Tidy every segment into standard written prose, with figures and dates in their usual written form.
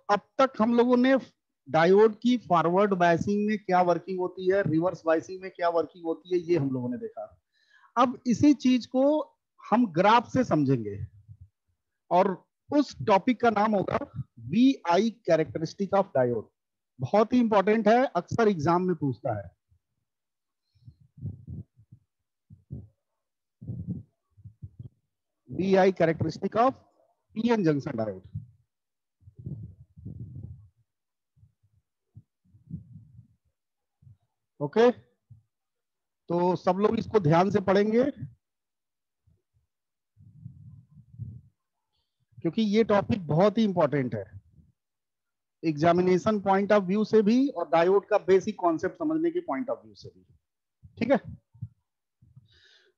अब तक हम लोगों ने डायोड की फॉरवर्ड बायसिंग में क्या वर्किंग होती है, रिवर्स बायसिंग में क्या वर्किंग होती है, ये हम लोगों ने देखा। अब इसी चीज को हम ग्राफ से समझेंगे और उस टॉपिक का नाम होगा V I characteristic of diode. बहुत ही इंपॉर्टेंट है, अक्सर एग्जाम में पूछता है। V I characteristic of PN junction diode. Okay, तो सब लोग इसको ध्यान से पढ़ेंगे क्योंकि ये टॉपिक बहुत ही इंपॉर्टेंट है एग्जामिनेशन पॉइंट ऑफ व्यू से भी और डायोड का बेसिक कॉन्सेप्ट समझने के पॉइंट ऑफ व्यू से भी। ठीक है,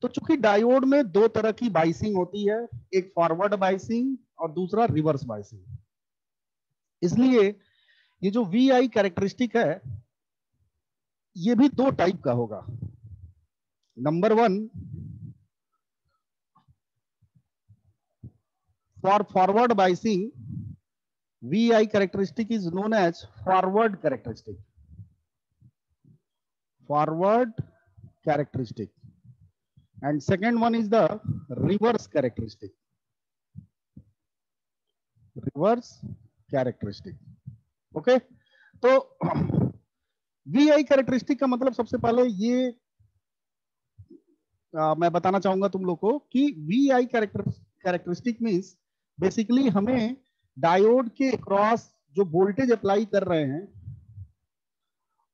तो चूंकि डायोड में दो तरह की बाइसिंग होती है, एक फॉरवर्ड बाइसिंग और दूसरा रिवर्स बाइसिंग, इसलिए ये जो वी आई कैरेक्टरिस्टिक है ये भी दो टाइप का होगा। Number one, for forward biasing VI characteristic is known as forward characteristic. Forward characteristic. And second one is the reverse characteristic. Reverse characteristic. Okay? तो VI characteristic का मतलब सबसे पहले ये मैं बताना चाहूंगा तुम लोग को कि VI characteristic means बेसिकली हमें डायोड के अक्रॉस जो वोल्टेज अप्लाई कर रहे हैं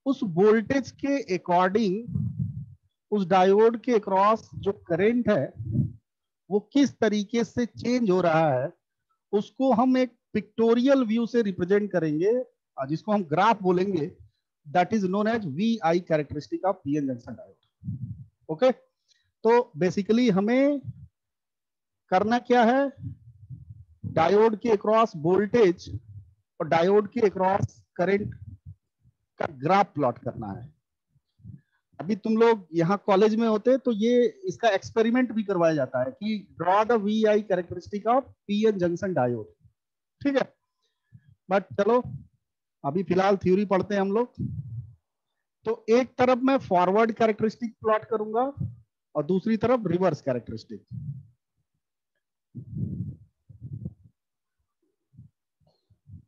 उस वोल्टेज के अकॉर्डिंग उस डायोड के अक्रॉस जो करंट है वो किस तरीके से चेंज हो रहा है उसको हम एक पिक्टोरियल व्यू से रिप्रेजेंट करेंगे, जिसको हम ग्राफ बोलेंगे। That is known as V I characteristic of PN junction diode. Okay, तो बेसिकली हमें करना क्या है, डायोड के अक्रॉस वोल्टेज और डायोड के अक्रॉस करंट का ग्राफ प्लॉट करना है। अभी तुम लोग यहाँ कॉलेज में होते तो ये इसका एक्सपेरिमेंट भी करवाया जाता है कि draw the V I characteristic of PN junction diode. ठीक है, बट चलो अभी फिलहाल थ्योरी पढ़ते हैं हम लोग। तो एक तरफ मैं फॉरवर्ड कैरेक्टरिस्टिक प्लॉट करूंगा और दूसरी तरफ रिवर्स कैरेक्टरिस्टिक।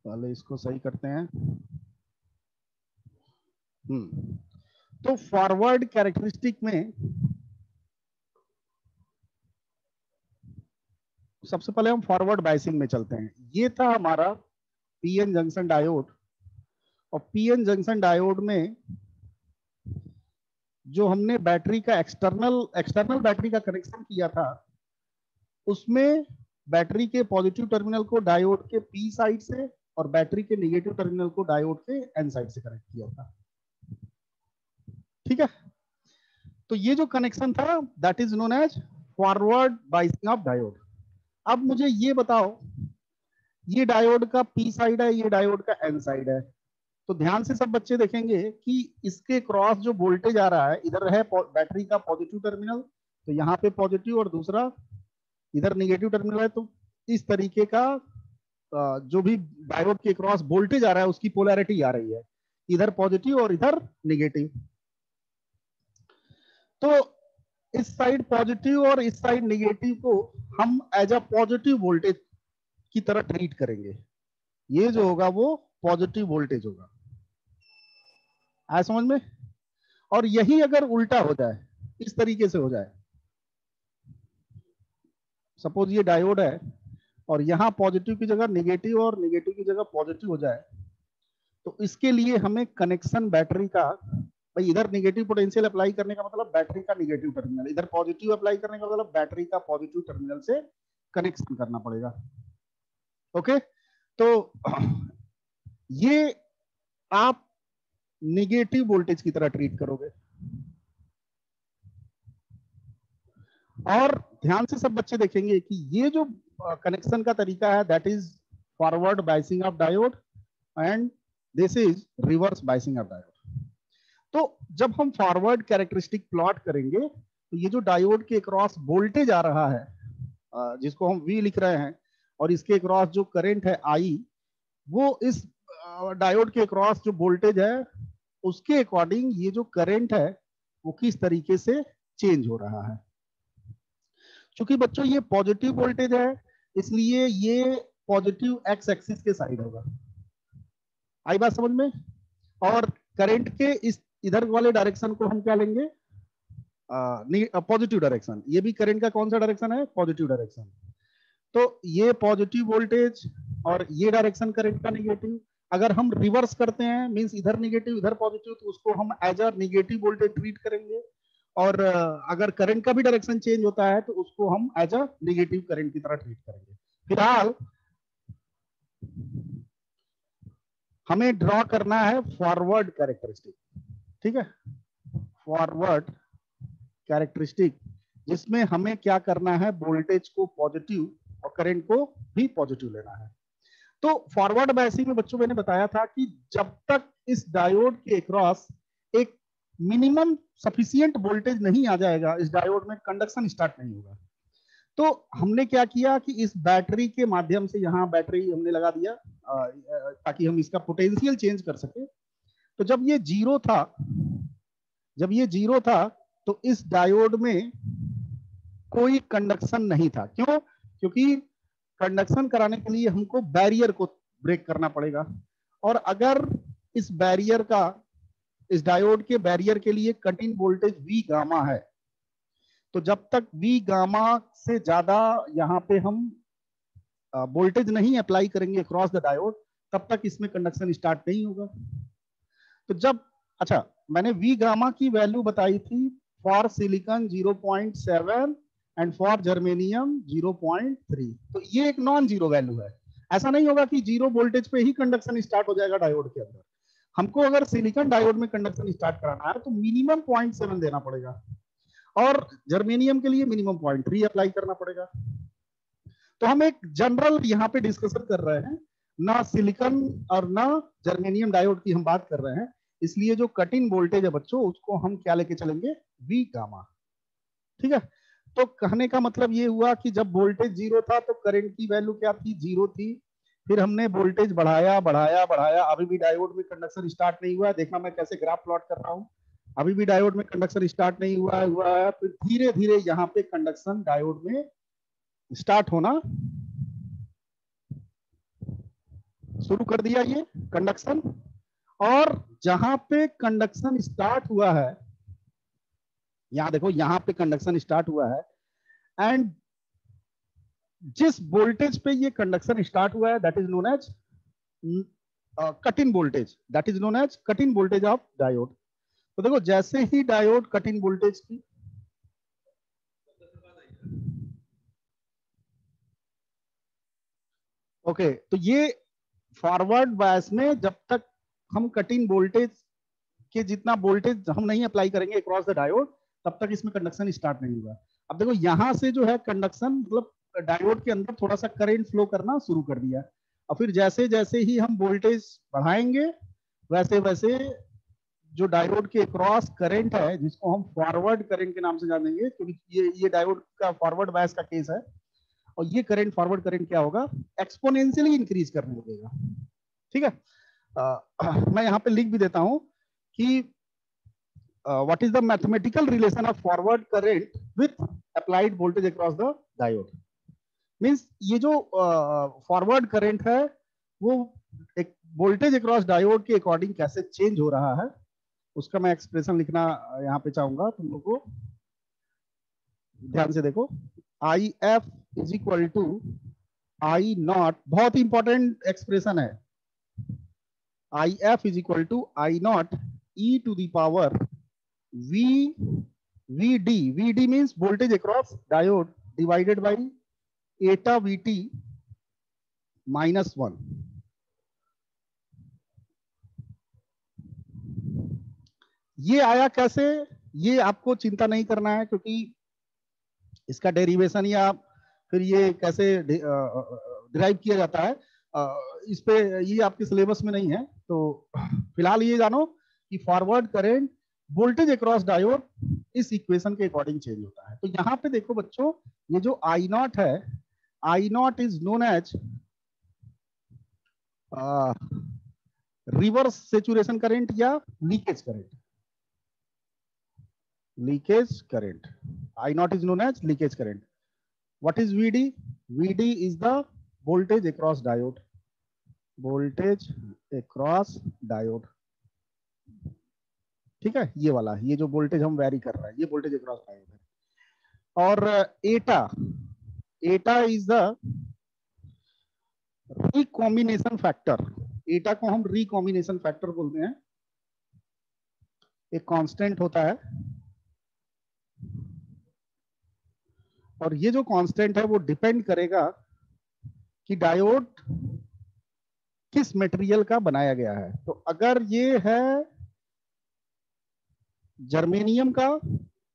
पहले इसको सही करते हैं। तो फॉरवर्ड कैरेक्टरिस्टिक में सबसे पहले हम फॉरवर्ड बायसिंग में चलते हैं। ये था हमारा पीएन जंक्शन डायोड, और पीएन जंक्शन डायोड में जो हमने बैटरी का एक्सटर्नल बैटरी का कनेक्शन किया था उसमें बैटरी के पॉजिटिव टर्मिनल को डायोड के पी साइड से और बैटरी के नेगेटिव टर्मिनल को डायोड के एन साइड से कनेक्ट किया था। ठीक है, तो ये जो कनेक्शन था that is known as forward biasing of diode. अब मुझे ये बताओ, ये डायोड का पी साइड है, ये डायोड का एन साइड है, तो ध्यान से सब बच्चे देखेंगे कि इसके क्रॉस जो वोल्टेज आ रहा है, इधर है बैटरी का पॉजिटिव टर्मिनल, तो यहाँ पे पॉजिटिव और दूसरा इधर नेगेटिव टर्मिनल है। तो इस तरीके का जो भी डायोड के क्रॉस वोल्टेज आ रहा है उसकी पोलैरिटी आ रही है, इधर पॉजिटिव और इधर नेगेटिव। तो इस साइड पॉजिटिव और इस साइड नेगेटिव को हम एज अ पॉजिटिव वोल्टेज की तरह ट्रीट करेंगे। ये जो होगा वो पॉजिटिव वोल्टेज होगा, आया समझ में? और यही अगर उल्टा हो जाए, इस तरीके से हो जाए, सपोज ये डायोड है और यहां पॉजिटिव की जगह नेगेटिव और नेगेटिव की जगह पॉजिटिव हो जाए, तो इसके लिए हमें कनेक्शन बैटरी का, भाई इधर नेगेटिव पोटेंशियल अप्लाई करने का मतलब बैटरी का नेगेटिव टर्मिनल, इधर पॉजिटिव अप्लाई करने का मतलब बैटरी का पॉजिटिव टर्मिनल से कनेक्शन करना पड़ेगा। ओके, तो ये आप नेगेटिव वोल्टेज की तरह ट्रीट करोगे। और ध्यान से सब बच्चे देखेंगे कि ये जो कनेक्शन का तरीका है that is forward biasing of diode and this is reverse biasing of diode. तो जब हम फॉरवर्ड कैरेक्टरिस्टिक प्लॉट करेंगे तो ये जो डायोड के क्रॉस वोल्टेज आ रहा है जिसको हम V लिख रहे हैं, और इसके क्रॉस जो करंट है I, वो इस डायोड के अक्रॉस जो वोल्टेज है उसके अकॉर्डिंग ये जो करंट है वो किस तरीके से चेंज हो रहा है। क्योंकि बच्चों ये पॉजिटिव वोल्टेज है इसलिए ये पॉजिटिव एक्स एक्सिस के साइड होगा। आई बात समझ में? और करंट के इस इधर वाले डायरेक्शन को हम क्या लेंगे? Positive direction. ये भी करंट का कौन सा डायरेक्शन है? Positive direction. तो ये पॉजिटिव वोल्टेज और ये डायरेक्शन करंट का निगेटिव। अगर हम रिवर्स करते हैं मींस इधर निगेटिव इधर पॉजिटिव तो उसको हम as a negative voltage treat करेंगे। और अगर करंट का भी डायरेक्शन चेंज होता है तो उसको हम एज अ निगेटिव करंट की तरह ट्रीट करेंगे। फिलहाल हमें ड्रॉ करना है फॉरवर्ड कैरेक्टरिस्टिक। ठीक है, फॉरवर्ड कैरेक्टरिस्टिक जिसमें हमें क्या करना है? वोल्टेज को पॉजिटिव और करंट को भी पॉजिटिव लेना है। तो फॉरवर्ड बायसिंग में बच्चों मैंने बताया था कि जब तक इस डायोड के अक्रॉस एक मिनिमम सफिशिएंट वोल्टेज नहीं आ जाएगा इस डायोड में कंडक्शन स्टार्ट नहीं होगा। तो हमने क्या किया कि इस बैटरी के माध्यम से यहाँ बैटरी हमने लगा दिया ताकि हम इसका पोटेंशियल चेंज कर सके। तो जब ये जीरो था तो इस डायोड में कोई कंडक्शन नहीं था। क्यों? क्योंकि कंडक्शन कराने के लिए हमको बैरियर को ब्रेक करना पड़ेगा। और अगर इस बैरियर का इस डायोड के बैरियर के लिए cut in voltage V gamma है तो जब तक वी गामा से ज्यादा यहाँ पे हम वोल्टेज नहीं अप्लाई करेंगे अक्रॉस द डायोड तब तक इसमें कंडक्शन स्टार्ट नहीं होगा। तो जब अच्छा मैंने वी गामा की वैल्यू बताई थी for silicon 0.7 and for germanium 0.3। तो ये एक नॉन जीरो वैल्यू है। ऐसा नहीं होगा कि जीरो वोल्टेज पे ही कंडक्शन स्टार्ट हो जाएगा डायोड के अंदर। हमको अगर सिलिकॉन डायोड में कंडक्शन स्टार्ट कराना है तो मिनिमम 0.7 देना पड़ेगा और जर्मेनियम के लिए मिनिमम 0.3 अप्लाई करना पड़ेगा। तो हम एक जनरल यहाँ पे डिस्कशन कर रहे हैं, ना सिलिकॉन और ना जर्मेनियम डायोड की हम बात कर रहे हैं। इसलिए जो कट इन वोल्टेज है बच्चों उसको हम क्या लेके चलेंगे? V gamma. ठीक है, तो कहने का मतलब ये हुआ कि जब वोल्टेज जीरो था तो करंट की वैल्यू क्या थी? जीरो थी। फिर हमने वोल्टेज बढ़ाया बढ़ाया बढ़ाया, अभी भी डायोड में कंडक्शन स्टार्ट नहीं हुआ। देखना मैं कैसे ग्राफ प्लॉट कर रहा हूँ। अभी भी डायोड में कंडक्शन स्टार्ट नहीं हुआ है। फिर धीरे धीरे यहाँ पे कंडक्शन डायोड में स्टार्ट होना शुरू कर दिया ये कंडक्शन। और जहां पे कंडक्शन स्टार्ट हुआ है यहां देखो, यहां पे कंडक्शन स्टार्ट हुआ है एंड जिस वोल्टेज पे ये कंडक्शन स्टार्ट हुआ है that is known as cut in voltage, that is known as cut in voltage of diode. तो देखो जैसे ही डायोड कट इन वोल्टेज की ओके तो ये फॉरवर्ड बायस में जब तक हम कट इन वोल्टेज के जितना वोल्टेज हम नहीं अप्लाई करेंगे अक्रॉस द डायोड तब तक इसमें कंडक्शन स्टार्ट नहीं होगा। अब देखो यहां से जो है कंडक्शन मतलब डायोड के अंदर थोड़ा सा करंट फ्लो करना शुरू कर दिया और फिर जैसे जैसे ही हम वोल्टेज बढ़ाएंगे वैसे वैसे जो डायोड के क्रॉस करंट है जिसको हम फॉरवर्ड करंट के नाम से जानेंगे क्योंकि ये डायोड का फॉरवर्ड बायस का केस है और ये करंट फॉरवर्ड करंट क्या होगा? एक्सपोनेंशियली इंक्रीज करने लगेगा। ठीक है, मैं यहाँ पे लिख भी देता हूं कि what is the mathematical relation of forward current with applied voltage across the diode? Means ये जो फॉरवर्ड करंट है वो एक वोल्टेज अक्रॉस डायोड के अकॉर्डिंग कैसे चेंज हो रहा है उसका मैं एक्सप्रेशन लिखना यहाँ पे चाहूंगा तुम लोग को। ध्यान से देखो, I F is equal to I naught, बहुत इंपॉर्टेंट एक्सप्रेशन है। I F is equal to I naught e to the power V V D means voltage across diode divided by eta V T -1। ये आया कैसे? ये आपको चिंता नहीं करना है क्योंकि इसका डेरिवेशन या फिर ये कैसे डिराइव किया जाता है इस पे ये आपके सिलेबस में नहीं है। तो फिलहाल ये जानो कि forward current voltage across diode इस इक्वेशन के अकॉर्डिंग चेंज होता है। तो यहाँ पे देखो बच्चों, ये जो आई नॉट है, I naught is known as reverse saturation current या leakage current? Leakage current. I naught is known as leakage current. What is VD? VD is the voltage across diode. Voltage across diode. ठीक है, ये वाला, ये जो voltage हम very कर रहे हैं, ये वोल्टेज अक्रॉस डायोड है. और एटा इज द रिकॉम्बिनेशन फैक्टर. एटा को हम रिकॉम्बिनेशन फैक्टर बोलते हैं. एक कांस्टेंट होता है, और ये जो कांस्टेंट है वो डिपेंड करेगा कि डायोड किस मटेरियल का बनाया गया है. तो अगर ये है जर्मेनियम का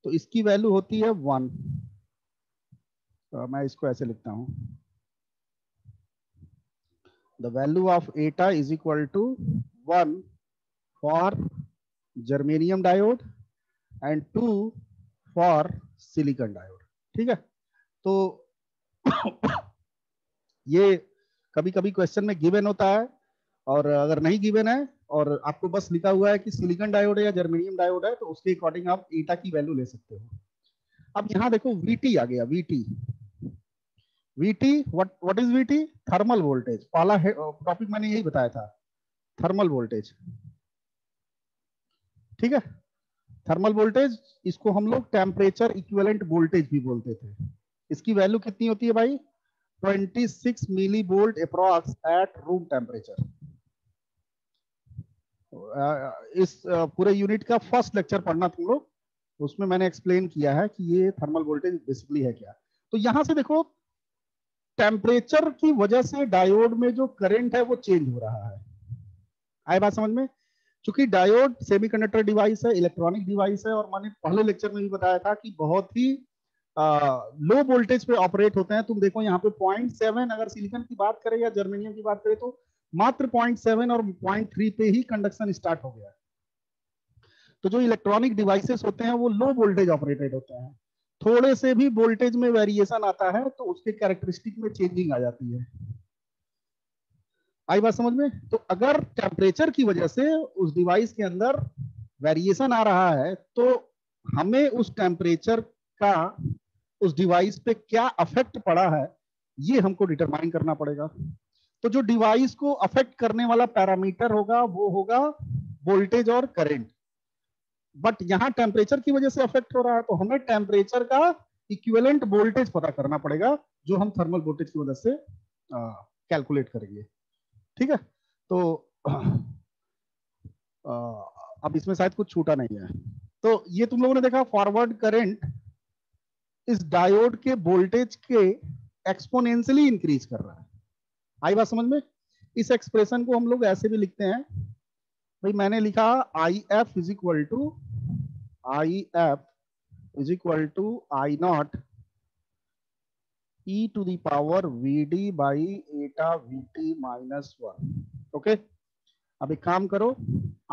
तो इसकी वैल्यू होती है 1. तो मैं इसको ऐसे लिखता हूं, the value of eta is equal to 1 for germanium diode and 2 for silicon diode. ठीक है, तो ये कभी कभी क्वेश्चन में गिवन होता है, और अगर नहीं गिवन है और आपको बस लिखा हुआ है कि सिलिकॉन डायोड है या जर्मेनियम डायोड है, तो उसके अकॉर्डिंग आप एटा की वैल्यू ले सकते हो. अब यहां देखो VT आ गया. VT what is VT? Thermal voltage. पहला टॉपिक मैंने यही बताया था, थर्मल वोल्टेज. ठीक है, थर्मल वोल्टेज, इसको हम लोग टेम्परेचर इक्विवेलेंट वोल्टेज भी बोलते थे. इसकी वैल्यू कितनी होती है भाई? 26 millivolt approx at room temperature. इस पूरे यूनिट का फर्स्ट लेक्चर पढ़ना तुम लोग, उसमें मैंने एक्सप्लेन किया है कि ये थर्मल वोल्टेज बेसिकली है क्या. तो यहां से देखो, टेम्परेचर की वजह से डायोड में जो करंट है वो चेंज हो रहा है. आए बात समझ में? क्योंकि डायोड सेमीकंडक्टर डिवाइस है, इलेक्ट्रॉनिक डिवाइस है, और मैंने पहले लेक्चर में भी बताया था कि बहुत ही लो वोल्टेज पे ऑपरेट होते हैं. तुम देखो यहाँ पे 0.7, अगर सिलिकॉन की बात करें या जर्मेनियम की बात करें तो मात्र 0.7 और 0.3 पे ही कंडक्शन स्टार्ट हो गया. तो जो इलेक्ट्रॉनिक डिवाइसेस होते हैं वो लो वोल्टेज ऑपरेटेड होते हैं. थोड़े से भी वोल्टेज में वेरिएशन आता है तो उसके कैरेक्टरिस्टिक में चेंजिंग आ जाती है. आई बात समझ में? तो अगर टेम्परेचर की वजह से उस डिवाइस के अंदर वेरिएशन आ रहा है तो हमें उस टेम्परेचर का उस डिवाइस पे क्या अफेक्ट पड़ा है ये हमको डिटरमाइन करना पड़ेगा. तो जो डिवाइस को अफेक्ट करने वाला पैरामीटर होगा वो होगा वोल्टेज और करंट. बट यहां टेम्परेचर की वजह से अफेक्ट हो रहा है तो हमें टेम्परेचर का इक्विवेलेंट वोल्टेज पता करना पड़ेगा, जो हम थर्मल वोल्टेज की वजह से कैलकुलेट करेंगे. ठीक है, तो अब इसमें शायद कुछ छूटा नहीं है. तो ये तुम लोगों ने देखा, फॉरवर्ड करंट इस डायोड के वोल्टेज के एक्सपोनेंशियली इंक्रीज कर रहा है. आई बात समझ में? इस एक्सप्रेशन को हम लोग ऐसे भी लिखते हैं भाई, मैंने लिखा IF is equal to I naught e to the power VD by eta VT minus 1. Okay, अब एक काम करो,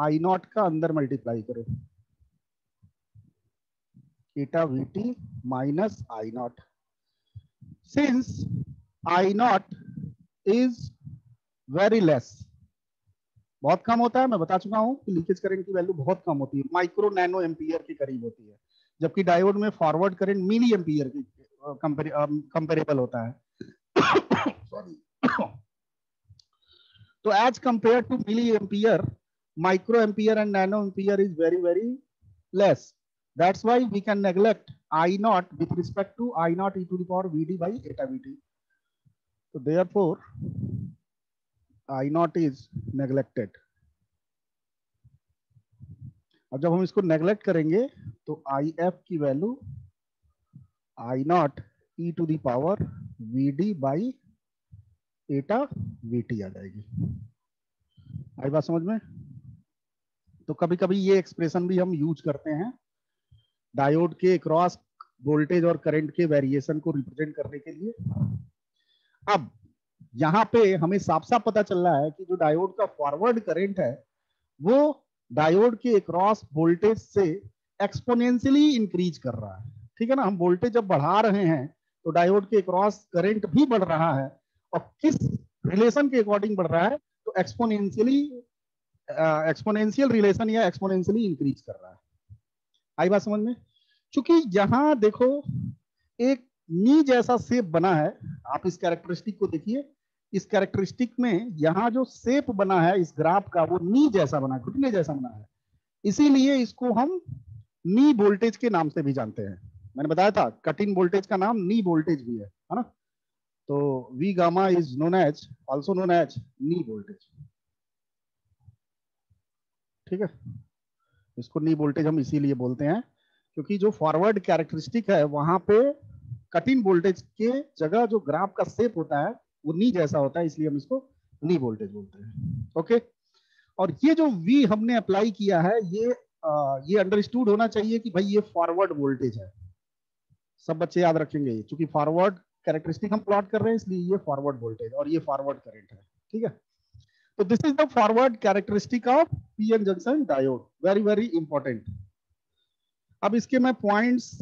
I नॉट का अंदर मल्टीप्लाई करो, एटा VT minus I not. Since I naught is very less, बहुत कम होता है, मैं बता चुका हूं कि लीकेज करंट की वैल्यू बहुत कम होती है, माइक्रो नैनो एम्पियर के करीब होती है, जबकि डायोड में फॉरवर्ड करंट मिली एम्पियर की कंपेरेबल होता है. सॉरी. तो as compare to milliampere, microampere and nanoampere is very very less. That's why we can neglect I naught with respect to I naught e to the power VD by eta VT. तो therefore I naught is neglected. अब जब हम इसको neglect करेंगे तो IF की value I naught e to the power VD by eta VT आ जाएगी. आई बात समझ में? तो कभी कभी ये एक्सप्रेशन भी हम यूज करते हैं डायोड के क्रॉस वोल्टेज और करंट के वेरिएशन को रिप्रेजेंट करने के लिए. अब यहां पे हमें साफ साफ पता चल रहा है कि जो डायोड का फॉरवर्ड करंट है वो डायोड के क्रॉस वोल्टेज से एक्सपोनेंशियली इंक्रीज कर रहा है. ठीक है ना, हम वोल्टेज जब बढ़ा रहे हैं तो डायोड के क्रॉस करंट भी बढ़ रहा है, और किस रिलेशन के अकॉर्डिंग बढ़ रहा है? तो तो एक्सपोनेंशियल रिलेशन या एक्सपोनेंशियली इंक्रीज कर रहा है। आई बात समझ में? क्योंकि यहां देखो एक नी जैसा शेप बना है, आप इस कैरेक्टरिस्टिक को देखिए, इस कैरेक्टरिस्टिक में यहाँ जो शेप बना है इस ग्राफ का वो नी जैसा बना है, घुटने जैसा बना है, इसीलिए इसको हम नी वोल्टेज के नाम से भी जानते हैं। मैंने बताया था कट इन वोल्टेज का नाम नी वोल्टेज भी है ना? तो V gamma is known as, also known as knee voltage. ठीक है, इसको नी वोल्टेज हम इसीलिए बोलते हैं क्योंकि जो फॉरवर्ड कैरेक्टरिस्टिक है वहां पे कट इन वोल्टेज के जगह जो ग्राफ का शेप होता है वो नी जैसा होता है, इसलिए हम इसको नी वोल्टेज बोलते हैं। ओके, और ये जो V हमने अप्लाई किया है ये अंडरस्टूड होना चाहिए कि भाई ये फॉरवर्ड वोल्टेज है। सब बच्चे याद रखेंगे, क्योंकि फॉरवर्ड कैरेक्टरिस्टिक हम प्लॉट कर रहे हैं इसलिए ये फॉरवर्ड वोल्टेज और ये फॉरवर्ड करंट है। ठीक है, तो this is the forward characteristic of PN junction diode, very very important. अब इसके मैं पॉइंट्स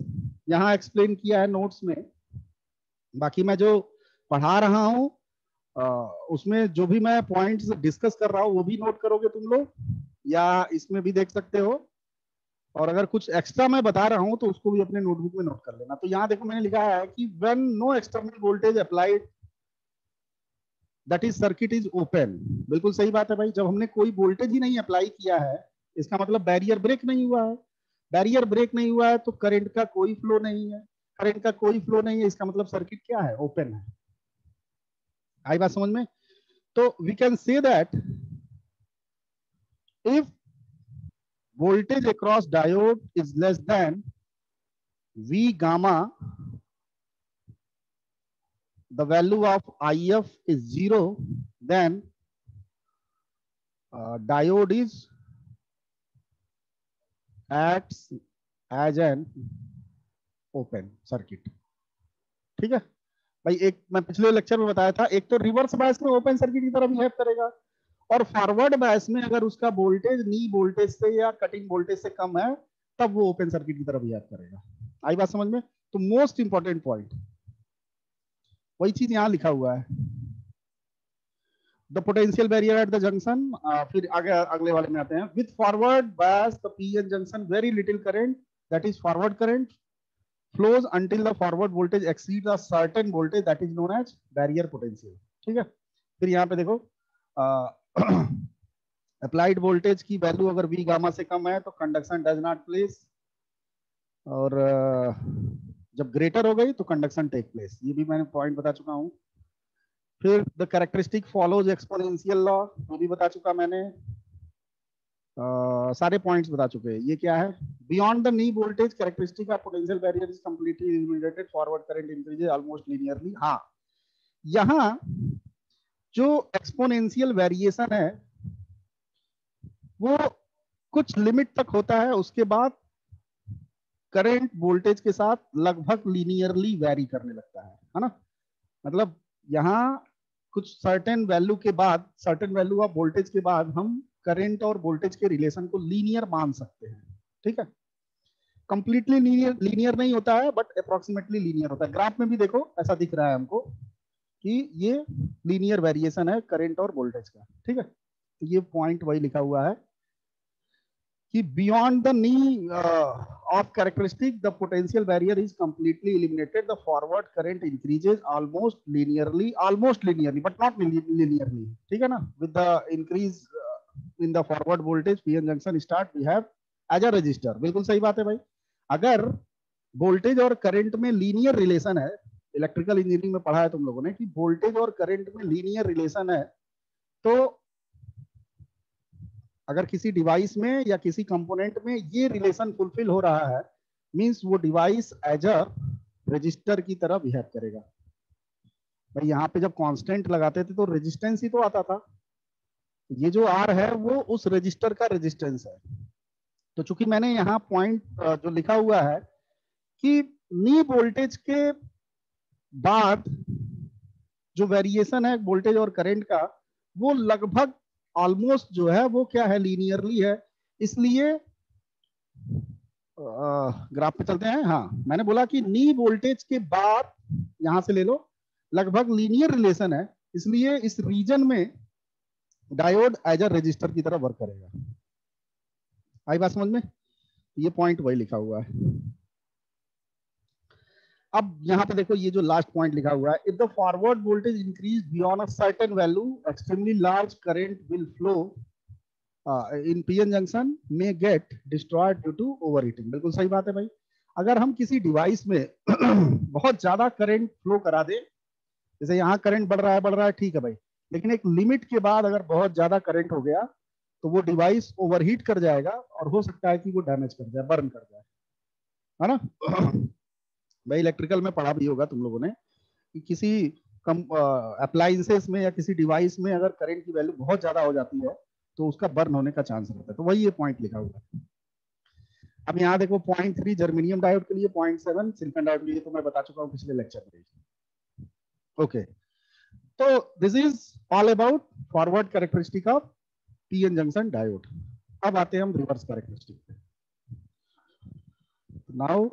यहाँ एक्सप्लेन किया है नोट्स में, बाकी मैं जो पढ़ा रहा हूं उसमें जो भी मैं पॉइंट्स डिस्कस कर रहा हूं वो भी नोट करोगे तुम लोग, या इसमें भी देख सकते हो, और अगर कुछ एक्स्ट्रा मैं बता रहा हूं तो उसको भी अपने नोटबुक में नोट कर लेना। तो यहाँ देखो मैंने लिखा है कि when no external voltage applied that is circuit is open. बिल्कुल सही बात है भाई, जब हमने कोई वोल्टेज ही नहीं अप्लाई किया है इसका मतलब बैरियर ब्रेक नहीं हुआ है। बैरियर ब्रेक नहीं हुआ है तो करंट का कोई फ्लो नहीं है, करंट का कोई फ्लो नहीं है, इसका मतलब सर्किट क्या है? ओपन है। आई बात समझ में? तो we can say that if voltage across diode is less than V gamma, the value of IF is 0, then diode is acts as an open circuit। ठीक है भाई, एक मैं पिछले लेक्चर में बताया था, एक तो रिवर्स बायस में ओपन सर्किट की तरह बिहेव करेगा, और फॉरवर्ड बायस में अगर उसका वोल्टेज नी वोल्टेज से या कटिंग वोल्टेज से कम है तब वो ओपन सर्किट की तरह बिहेव करेगा। आई बात समझ में? तो मोस्ट इंपॉर्टेंट पॉइंट वही चीज यहां लिखा हुआ है, the potential barrier at the junction. फिर आगे अगले वाले में आते हैं, with forward bias the PN junction very little current that is forward current flows until the forward voltage exceeds a certain voltage that is known as barrier potential। ठीक है, फिर यहाँ पे देखो अप्लाइड वोल्टेज की वैल्यू अगर V gamma से कम है तो कंडक्शन डज नॉट प्लेस, और जब ग्रेटर हो गई तो कंडक्शन टेक प्लेस। ये भी मैंने पॉइंट बता चुका हूँ। फिर the characteristic follows exponential law, वो भी बता चुका मैंने। सारे पॉइंट्स बता चुके हैं। ये क्या है? Beyond the knee voltage characteristic of potential barrier is completely eliminated, forward current increases almost linearly. हाँ, यहाँ जो एक्सपोनेंशियल वेरिएशन है वो कुछ लिमिट तक होता है, उसके बाद करंट वोल्टेज के साथ लगभग लीनियरली वेरी करने लगता है ना? मतलब यहाँ कुछ सर्टेन वैल्यू के बाद, सर्टेन वैल्यू ऑफ वोल्टेज के बाद हम करंट और वोल्टेज के रिलेशन को लीनियर मान सकते हैं। ठीक है, कंप्लीटली लीनियर नहीं होता है बट अप्रोक्सीमेटली लीनियर होता है। ग्राफ में भी देखो ऐसा दिख रहा है हमको कि ये लीनियर वेरिएशन है करंट और वोल्टेज का। ठीक है, तो ये पॉइंट वही लिखा हुआ है कि beyond the knee of characteristic the potential barrier is completely eliminated, the forward current increases almost linearly but not linearly. ठीक है ना? With the increase in the forward voltage PN junction start behave as a resistor। बिल्कुल सही बात है भाई, अगर voltage और करंट में लीनियर रिलेशन है, इलेक्ट्रिकल इंजीनियरिंग में पढ़ा है तुम लोगों ने कि वोल्टेज और करंट में लीनियर रिलेशन है, तो अगर किसी डिवाइस में या किसी कंपोनेंट में ये रिलेशन फुलफिल हो रहा है मींस वो डिवाइस एज अ रजिस्टर की तरह बिहेव करेगा। भाई यहाँ पे जब कांस्टेंट लगाते थे तो रेजिस्टेंस ही तो आता था, ये जो R है वो उस रजिस्टर का रेजिस्टेंस है। तो चूंकि मैंने यहाँ पॉइंट जो लिखा हुआ है कि नी वोल्टेज के बाद जो वेरिएशन है वोल्टेज और करंट का वो लगभग ऑलमोस्ट जो है वो क्या है? लीनियरली है। इसलिए ग्राफ पे चलते हैं। हाँ, मैंने बोला कि नी वोल्टेज के बाद यहां से ले लो लगभग लीनियर रिलेशन है, इसलिए इस रीजन में डायोड एज अ रजिस्टर की तरह वर्क करेगा। आई बात समझ में? ये पॉइंट वही लिखा हुआ है। अब यहाँ पे देखो ये जो लास्ट पॉइंट लिखा हुआ है, if the forward voltage increase beyond a certain value extremely large current will flow in PN junction में get destroyed due to overheating. बिल्कुल सही बात है भाई। अगर हम किसी डिवाइस में बहुत ज्यादा करंट फ्लो करा दे, जैसे यहाँ करंट बढ़ रहा है ठीक है भाई, लेकिन एक लिमिट के बाद अगर बहुत ज्यादा करंट हो गया तो वो डिवाइस ओवरहीट कर जाएगा और हो सकता है कि वो डैमेज कर जाए, बर्न कर जाए, है ना? भाई इलेक्ट्रिकल में पढ़ा भी होगा तुम लोगों ने कि किसी अप्लायंसेस में या किसी डिवाइस में अगर करंट की वैल्यू बहुत ज्यादा हो जाती है तो उसका बर्न होने का चांस रहता है। तो वही ये पॉइंट लिखा हुआ है। अब यहाँ देखो 0.3 जर्मेनियम डायोड के लिए, 0.7 सिलिकॉन डायोड के लिए, तो मैं बता चुका हूँ पिछले लेक्चर में। ओके, तो this is all about forward characteristic of PN junction diode. अब आते हैं हम रिवर्स कैरेक्टरिस्टिक पे। Now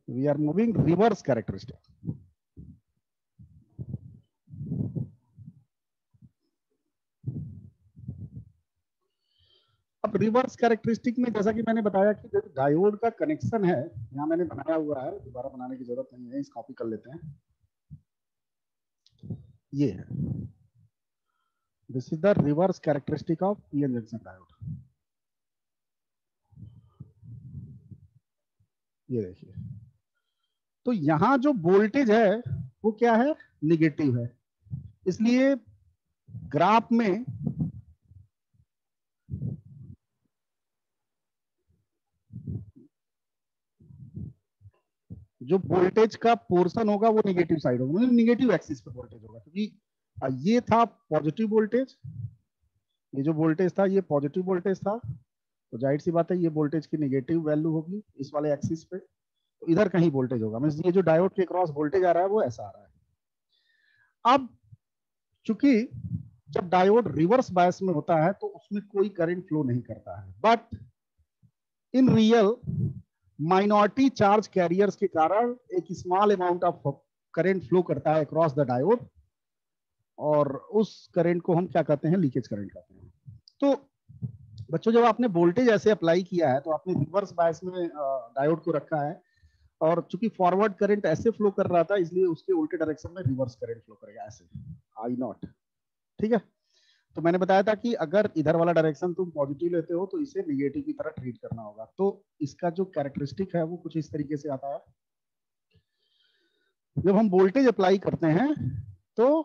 we are moving reverse characteristic. अब रिवर्स कैरेक्टरिस्टिक में जैसा कि मैंने बताया कि जो डायोड का कनेक्शन है, यहाँ मैंने बनाया हुआ है, दोबारा बनाने की जरूरत नहीं है, इस कॉपी कर लेते हैं। ये है, this is the reverse characteristic of PN junction diode. ये देखिए, तो यहाँ जो वोल्टेज है वो क्या है, निगेटिव है, इसलिए ग्राफ में जो वोल्टेज का पोर्शन होगा वो निगेटिव साइड होगा, मतलब निगेटिव एक्सिस पे वोल्टेज होगा, क्योंकि ये था पॉजिटिव वोल्टेज, ये जो वोल्टेज था ये पॉजिटिव वोल्टेज था, तो जाहिर सी बात है ये वोल्टेज की निगेटिव वैल्यू होगी इस वाले एक्सिस पे, तो इधर कहीं वोल्टेज होगा, मींस ये जो डायोड के क्रॉस वोल्टेज आ रहा है वो ऐसा आ रहा है। अब चूंकि जब डायोड रिवर्स बायस में होता है तो उसमें कोई करंट फ्लो नहीं करता है, but in real minority charge carriers के कारण एक small amount of current flow करता है अक्रॉस द डायोड, और उस करंट को हम क्या कहते हैं, लीकेज करंट कहते हैं। तो बच्चों जब आपने वोल्टेज ऐसे अप्लाई किया है तो आपने रिवर्स बायस में डायोड को रखा है, और चूंकि फॉरवर्ड करंट ऐसे फ्लो कर रहा था इसलिए उसके उल्टे डायरेक्शन में रिवर्स करंट फ्लो करेगा ऐसे, आई नॉट। ठीक है, तो मैंने बताया था कि अगर इधर वाला डायरेक्शन तुम पॉजिटिव लेते हो तो इसे निगेटिव की तरह ट्रीट करना होगा, तो इसका जो कैरेक्टरिस्टिक है वो कुछ इस तरीके से आता है। जब हम वोल्टेज अप्लाई करते हैं तो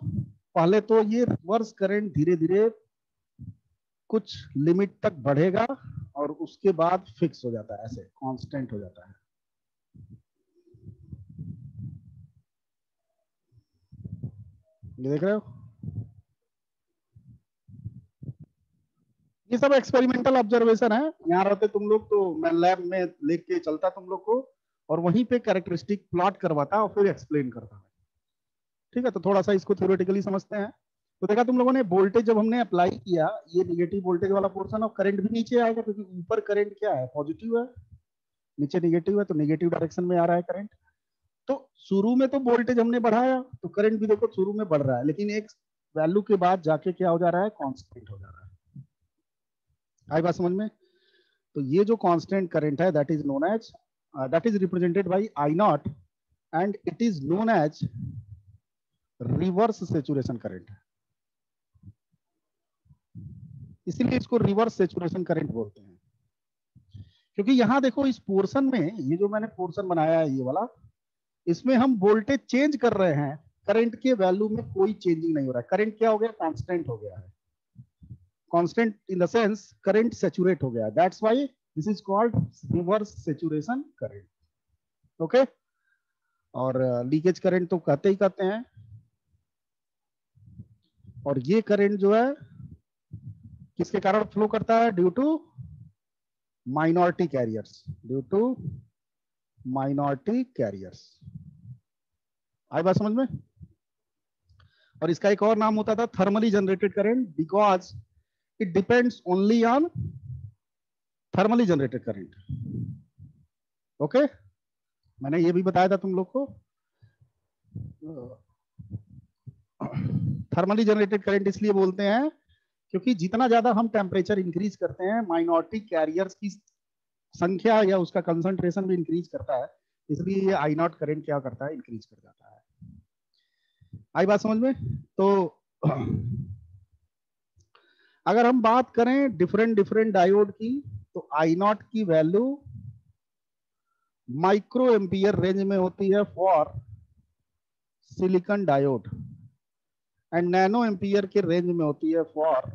पहले तो ये रिवर्स करंट धीरे धीरे कुछ लिमिट तक बढ़ेगा और उसके बाद फिक्स हो जाता है, ऐसे कांस्टेंट हो जाता है। ये देख रहे हो, ये सब एक्सपेरिमेंटल ऑब्जर्वेशन है, यहाँ रहते तुम लोग तो मैं लैब में लेके चलता तुम लोग को और वहीं पे कैरेक्टरिस्टिक प्लॉट करवाता और फिर एक्सप्लेन करता। ठीक है, तो थोड़ा सा इसको थ्योरेटिकली समझते हैं। तो देखा तुम लोगों ने वोल्टेज जब हमने अप्लाई किया, ये निगेटिव वोल्टेज वाला पोर्शन और करंट भी नीचे आएगा, क्योंकि ऊपर करंट क्या है, पॉजिटिव है, नीचे निगेटिव है, तो निगेटिव डायरेक्शन में आ रहा है करंट। तो शुरू में तो वोल्टेज हमने बढ़ाया तो करंट भी देखो शुरू में बढ़ रहा है, लेकिन एक वैल्यू के बाद जाके क्या हो जा रहा है, कांस्टेंट हो जा रहा है। आई बात समझ में? तो ये जो कांस्टेंट करंट है that is known as that is represented by I naught, and it is known as reverse saturation current, इसीलिए इसको रिवर्स सेचुरेशन करंट बोलते हैं। क्योंकि यहां देखो इस पोर्शन में, ये जो मैंने पोर्शन बनाया है ये वाला, इसमें हम वोल्टेज चेंज कर रहे हैं, करंट के वैल्यू में कोई चेंजिंग नहीं हो रहा है, करंट क्या हो गया, कांस्टेंट हो गया है, constant in the sense current saturate हो गया, that's why this is called reverse saturation current. Okay, और लीकेज करंट तो कहते ही कहते हैं, और ये करंट जो है किसके कारण फ्लो करता है, due to minority carriers, due to minority carriers. आई बात समझ में? और इसका एक और नाम होता था thermally generated current, because it depends only on thermally generated current. Okay, मैंने ये भी बताया था तुम लोग को, थर्मली जनरेटेड करंट इसलिए बोलते हैं क्योंकि जितना ज्यादा हम टेम्परेचर इंक्रीज करते हैं, माइनॉरिटी कैरियर्स की संख्या या उसका कंसंट्रेशन भी इंक्रीज करता है, इसलिए ये आई नॉट करंट क्या करता है, इंक्रीज कर जाता है। आई बात समझ में? तो अगर हम बात करें डिफरेंट डिफरेंट डायोड की, तो आई नॉट की वैल्यू माइक्रो एम्पियर रेंज में होती है for silicon diode, and nano ampere के रेंज में होती है फॉर,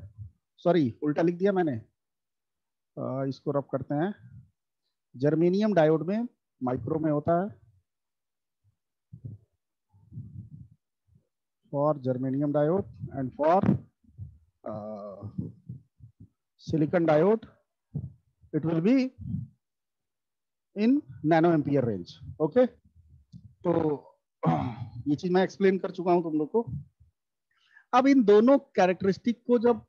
सॉरी उल्टा लिख दिया मैंने, इसको रब करते हैं, जर्मेनियम डायोड में माइक्रो में होता है, for germanium diode, and for silicon diode it will be in nano ampere range. Okay, तो ये चीज मैं एक्सप्लेन कर चुका हूं तुम लोग को। अब इन दोनों कैरेक्टरिस्टिक को जब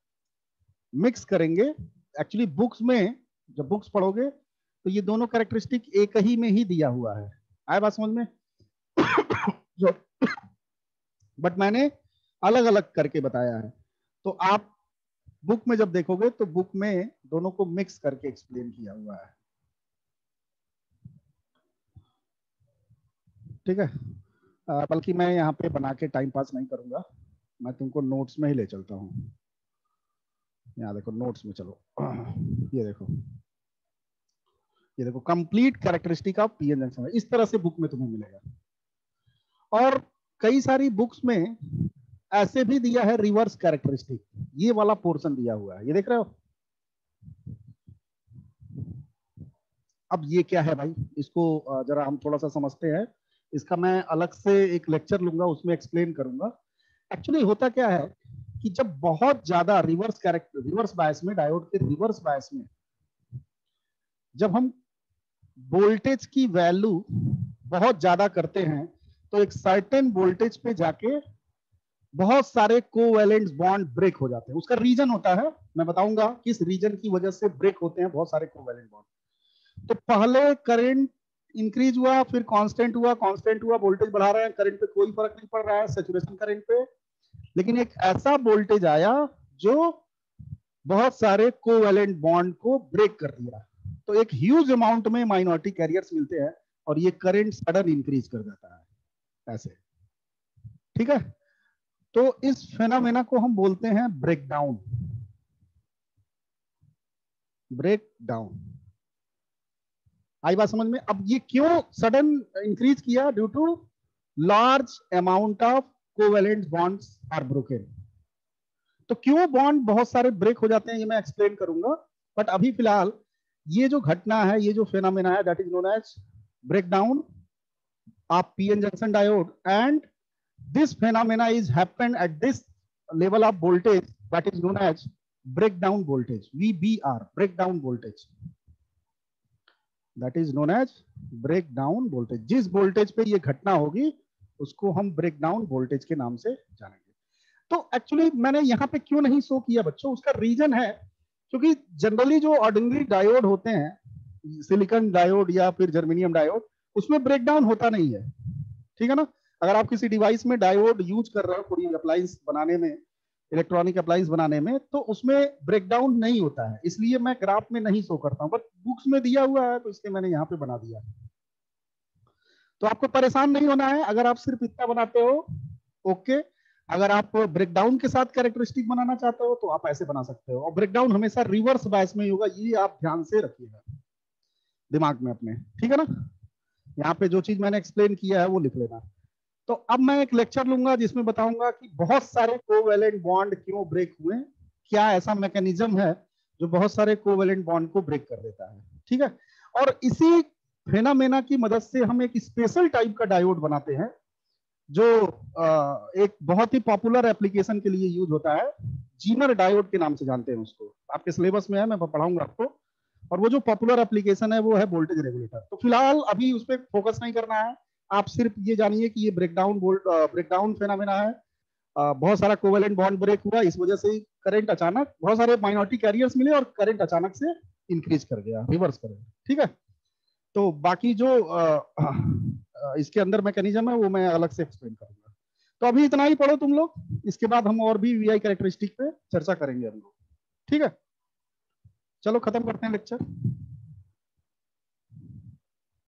मिक्स करेंगे, एक्चुअली बुक्स में जब बुक्स पढ़ोगे तो ये दोनों कैरेक्टरिस्टिक एक ही में ही दिया हुआ है, आए बात समझ में? बट मैंने अलग अलग करके बताया है, तो आप बुक में जब देखोगे तो बुक में दोनों को मिक्स करके एक्सप्लेन किया हुआ है, ठीक है? बल्कि मैं यहाँ पे बना के टाइम पास नहीं करूंगा, मैं तुमको नोट्स में ही ले चलता हूँ। यहाँ देखो नोट्स में चलो, ये देखो complete characteristic of PN junction, इस तरह से बुक में तुम्हें मिलेगा। और कई सारी बुक्स में ऐसे भी दिया है रिवर्स कैरेक्टरिस्टिक, ये वाला पोर्शन दिया हुआ है, ये देख रहे हो? अब ये क्या है भाई, इसको जरा हम थोड़ा सा समझते हैं, इसका मैं अलग से एक लेक्चर लूंगा, उसमें एक्सप्लेन करूंगा। एक्चुअली होता क्या है कि जब बहुत ज्यादा रिवर्स बायस में, डायोड के रिवर्स बायस में जब हम वोल्टेज की वैल्यू बहुत ज्यादा करते हैं, तो एक सर्टेन वोल्टेज पे जाके बहुत सारे कोवैलेंट बॉन्ड ब्रेक हो जाते हैं। उसका रीजन होता है, मैं बताऊंगा किस रीजन की वजह से ब्रेक होते हैं बहुत सारे कोवैलेंट बॉन्ड। तो पहले करंट इंक्रीज हुआ, फिर कांस्टेंट हुआ, वोल्टेज बढ़ा रहे हैं, करंट पे कोई फर्क नहीं पड़ रहा है, सैचुरेशन करंट पे, लेकिन एक ऐसा वोल्टेज आया जो बहुत सारे कोवैलेंट बॉन्ड को ब्रेक कर दिया, तो एक ह्यूज अमाउंट में माइनॉरिटी कैरियर्स मिलते हैं और ये करंट सडन इंक्रीज कर जाता है ऐसे, ठीक है? तो इस फेनोमेना को हम बोलते हैं ब्रेकडाउन। आई बात समझ में? अब ये क्यों सडन इंक्रीज किया? Due to large amount of covalent bonds are broken. तो क्यों बॉन्ड बहुत सारे ब्रेक हो जाते हैं ये मैं एक्सप्लेन करूंगा, बट अभी फिलहाल ये जो घटना है, ये जो फेनोमेना है, that is known as breakdown of PN junction diode, and this phenomena is happened at this level of voltage that is known as breakdown voltage, VBR, breakdown voltage, that is known as breakdown voltage। जिस voltage पे ये घटना होगी उसको हम breakdown voltage के नाम से जानेंगे। तो एक्चुअली मैंने यहाँ पे क्यों नहीं शो किया बच्चों, उसका रीजन है क्योंकि जनरली जो ऑर्डिनरी डायोड होते हैं, सिलिकॉन डायोड या फिर जर्मेनियम डायोड, उसमें ब्रेकडाउन होता नहीं है, ठीक है ना? अगर आप किसी डिवाइस में डायोड यूज कर रहे हो कोई अप्लायंस बनाने में, इलेक्ट्रॉनिक अप्लायंस बनाने में, तो उसमें ब्रेकडाउन नहीं होता है, इसलिए मैं ग्राफ में नहीं शो करता हूं, बट बुक्स में दिया हुआ है तो इसलिए मैंने यहाँ पे बना दिया। तो आपको परेशान नहीं होना है अगर आप सिर्फ इतना बनाते हो, ओके। अगर आप ब्रेकडाउन के साथ कैरेक्टरिस्टिक बनाना चाहते हो तो आप ऐसे बना सकते हो, और ब्रेकडाउन हमेशा रिवर्स बायस में ही होगा, ये आप ध्यान से रखिएगा दिमाग में अपने, ठीक है ना? यहाँ पे जो चीज मैंने एक्सप्लेन किया है वो लिख लेना। तो अब मैं एक लेक्चर लूंगा जिसमें बताऊंगा कि बहुत सारे कोवैलेंट बॉन्ड क्यों ब्रेक हुए, क्या ऐसा मैकेनिज्म है जो बहुत सारे कोवैलेंट बॉन्ड को ब्रेक कर देता है, ठीक है? और इसी फेनोमेना की मदद से हम एक स्पेशल टाइप का डायोड बनाते हैं जो एक बहुत ही पॉपुलर एप्लीकेशन के लिए यूज होता है, जीमर डायोड के नाम से जानते हैं उसको, आपके सिलेबस में है, मैं पढ़ाऊंगा आपको। और वो जो पॉपुलर एप्लीकेशन है वो है वोल्टेज रेगुलेटर। तो फिलहाल अभी उस पर फोकस नहीं करना है, आप सिर्फ ये जानिए कि ये ब्रेकडाउन फेनोमेना है, बहुत सारा कोवैलेंट बॉन्ड ब्रेक हुआ, इस वजह से करंट अचानक, बहुत सारे माइनॉरिटी कैरियर्स मिले और करंट अचानक से इंक्रीज कर गया, रिवर्स करंट, ठीक है? तो बाकी जो इसके अंदर मैकेनिज्म है वो मैं अलग से एक्सप्लेन करूंगा। तो अभी इतना ही पढ़ो तुम लोग, इसके बाद हम और भी वीआई कैरेक्टरिस्टिक पे चर्चा करेंगे हम लोग। ठीक है, चलो खत्म करते हैं लेक्चर।